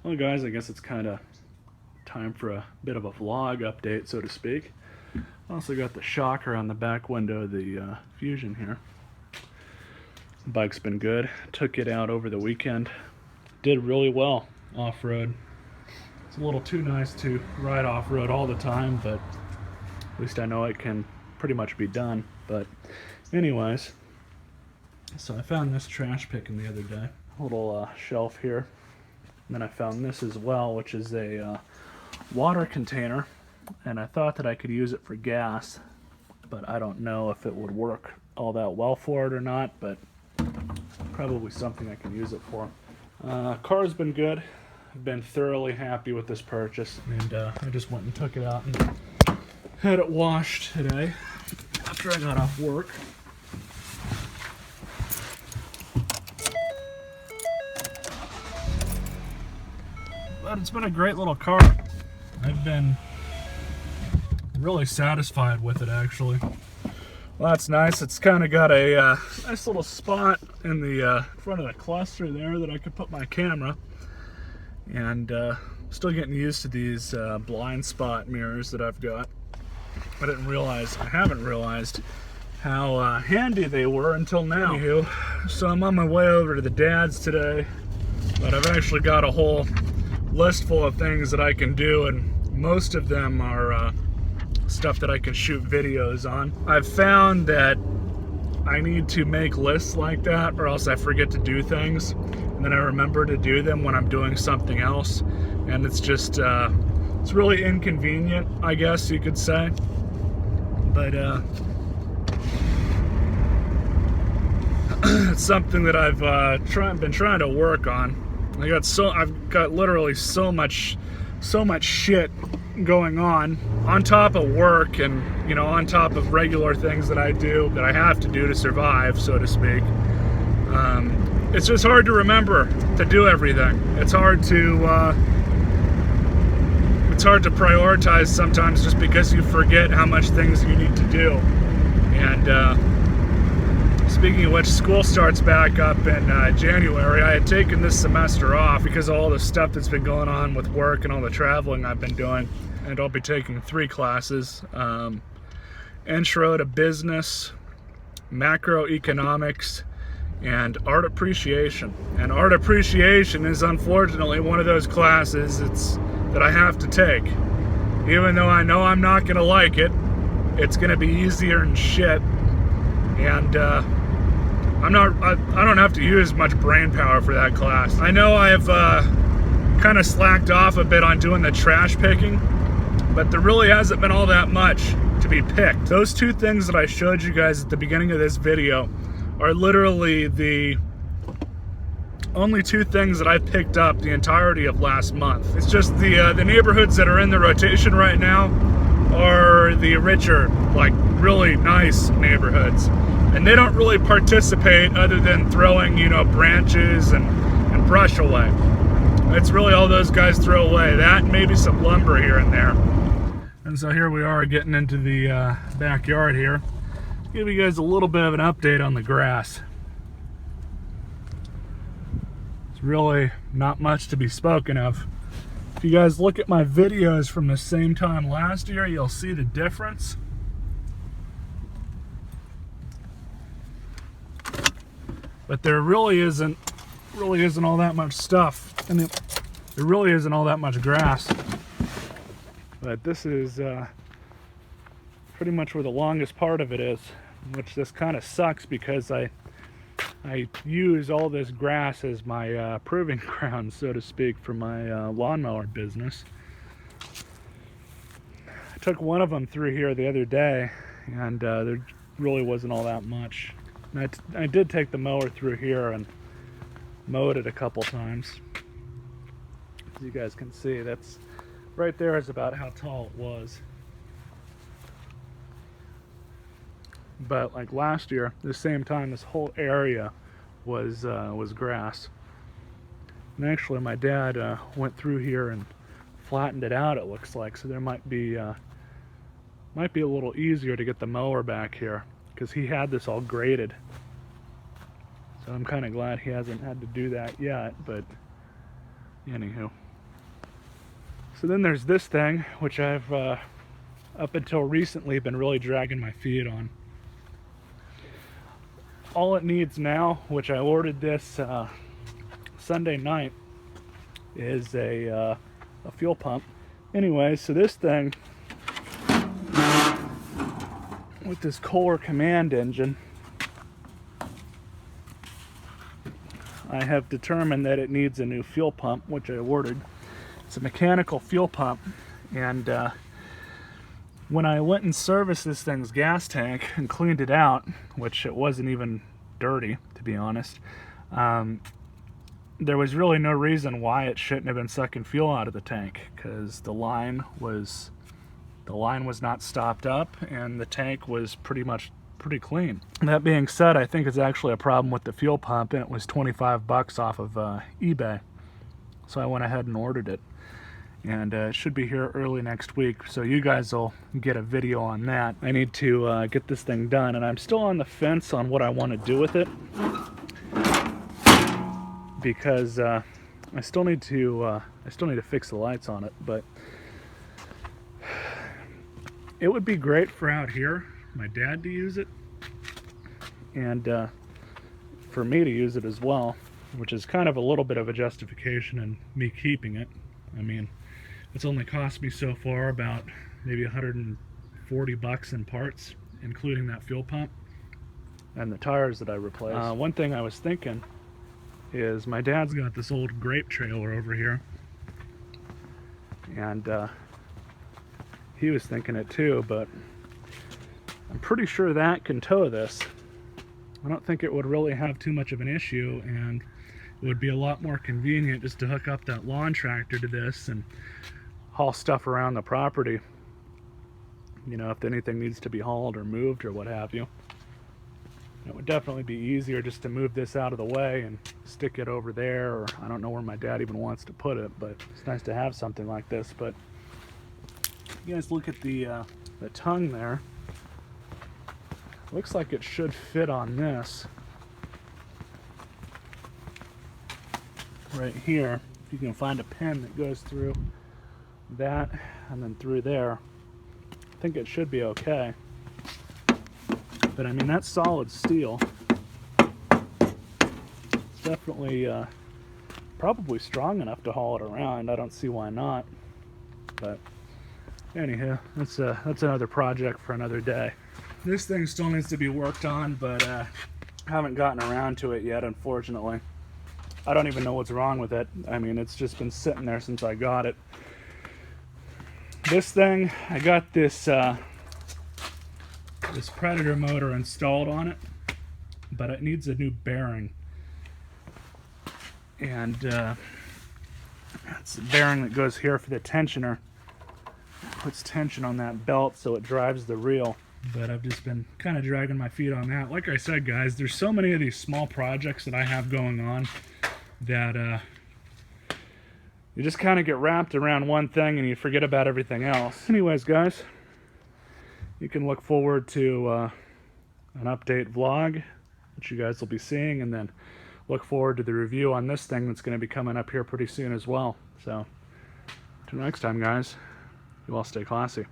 Well guys, I guess it's kind of time for a bit of a vlog update, so to speak. Also got the shocker on the back window of the Fusion here. The bike's been good. Took it out over the weekend. Did really well off-road. It's a little too nice to ride off-road all the time, but at least I know it can pretty much be done. But anyways, so I found this trash picking the other day. A little shelf here. And then I found this as well, which is a water container. And I thought that I could use it for gas, but I don't know if it would work all that well for it or not, but probably something I can use it for. Car's been good. I've been thoroughly happy with this purchase, and I just went and took it out and had it washed today after I got off work. But it's been a great little car. I've been really satisfied with it, actually. Well, that's nice. It's kind of got a nice little spot in the front of the cluster there that I could put my camera. And still getting used to these blind spot mirrors that I've got. I haven't realized how handy they were until now. Anywho, so I'm on my way over to the dad's today, but I've actually got a whole list full of things that I can do, and most of them are stuff that I can shoot videos on. I've found that I need to make lists like that, or else I forget to do things, and then I remember to do them when I'm doing something else, and it's just it's really inconvenient, I guess you could say. But it's something that I've been trying to work on. I've got literally so much shit going on top of work, and on top of regular things that I do, that I have to do to survive, so to speak. It's just hard to remember to do everything. It's hard to prioritize sometimes, just because you forget how much things you need to do. And speaking of which, school starts back up in January. I had taken this semester off because of all the stuff that's been going on with work and all the traveling I've been doing. And I'll be taking 3 classes. Intro to Business, Macroeconomics, and Art Appreciation. And Art Appreciation is unfortunately one of those classes that I have to take. Even though I know I'm not going to like it, it's going to be easier than shit. And I don't have to use much brain power for that class. I know I've kind of slacked off a bit on doing the trash picking, but there really hasn't been all that much to be picked. Those 2 things that I showed you guys at the beginning of this video are literally the only 2 things that I picked up the entirety of last month. It's just the neighborhoods that are in the rotation right now are the richer, like really nice neighborhoods. And they don't really participate other than throwing, branches and brush away. It's really all those guys throw away. That and maybe some lumber here and there. And so here we are getting into the backyard here. Give you guys a little bit of an update on the grass. It's really not much to be spoken of. If you guys look at my videos from the same time last year, you'll see the difference. But there really isn't all that much stuff, and there really isn't all that much grass. But this is pretty much where the longest part of it is, which this kind of sucks because I use all this grass as my proving ground, so to speak, for my lawnmower business. I took one of them through here the other day, and there really wasn't all that much. And I did take the mower through here and mowed it a couple times. As you guys can see, that's right there is about how tall it was. But like last year, the same time, this whole area was grass. And actually, my dad went through here and flattened it out, it looks like. So there might be a little easier to get the mower back here, because he had this all graded. So I'm kind of glad he hasn't had to do that yet, but anywho. So then there's this thing, which I've up until recently been really dragging my feet on. All it needs now, which I ordered this Sunday night, is a fuel pump. Anyway, so this thing with this Kohler command engine, I have determined that it needs a new fuel pump, which I ordered. It's a mechanical fuel pump, and when I went and serviced this thing's gas tank and cleaned it out, which it wasn't even dirty, to be honest, there was really no reason why it shouldn't have been sucking fuel out of the tank, because the line was not stopped up and the tank was pretty clean. That being said, I think it's actually a problem with the fuel pump, and it was 25 bucks off of eBay. So I went ahead and ordered it, and it should be here early next week, so you guys will get a video on that. I need to get this thing done, and I'm still on the fence on what I want to do with it, because I still need to fix the lights on it. But it would be great for out here, my dad to use it, and for me to use it as well, which is kind of a little bit of a justification in me keeping it. I mean, it's only cost me so far about maybe 140 bucks in parts, including that fuel pump and the tires that I replaced. One thing I was thinking is, my dad's got this old grape trailer over here, and he was thinking it too, but I'm pretty sure that can tow this. I don't think it would really have too much of an issue, and it would be a lot more convenient just to hook up that lawn tractor to this and haul stuff around the property, you know, if anything needs to be hauled or moved or what have you. It would definitely be easier just to move this out of the way and stick it over there, or I don't know where my dad even wants to put it, but it's nice to have something like this. But you guys look at the tongue there. Looks like it should fit on this right here. If you can find a pin that goes through that and then through there, I think it should be okay. But I mean, that's solid steel. It's definitely probably strong enough to haul it around. I don't see why not. But anywho, that's another project for another day. This thing still needs to be worked on, but haven't gotten around to it yet, unfortunately. I don't even know what's wrong with it. I mean, it's just been sitting there since I got it. This thing, I got this this Predator motor installed on it, but it needs a new bearing. And it's the bearing that goes here for the tensioner. It puts tension on that belt so it drives the reel. But I've just been kind of dragging my feet on that. Like I said, guys, there's so many of these small projects that I have going on that you just kind of get wrapped around one thing and you forget about everything else. Anyways, guys, you can look forward to an update vlog, which you guys will be seeing, and then look forward to the review on this thing that's going to be coming up here pretty soon as well. So, until next time, guys, you all stay classy.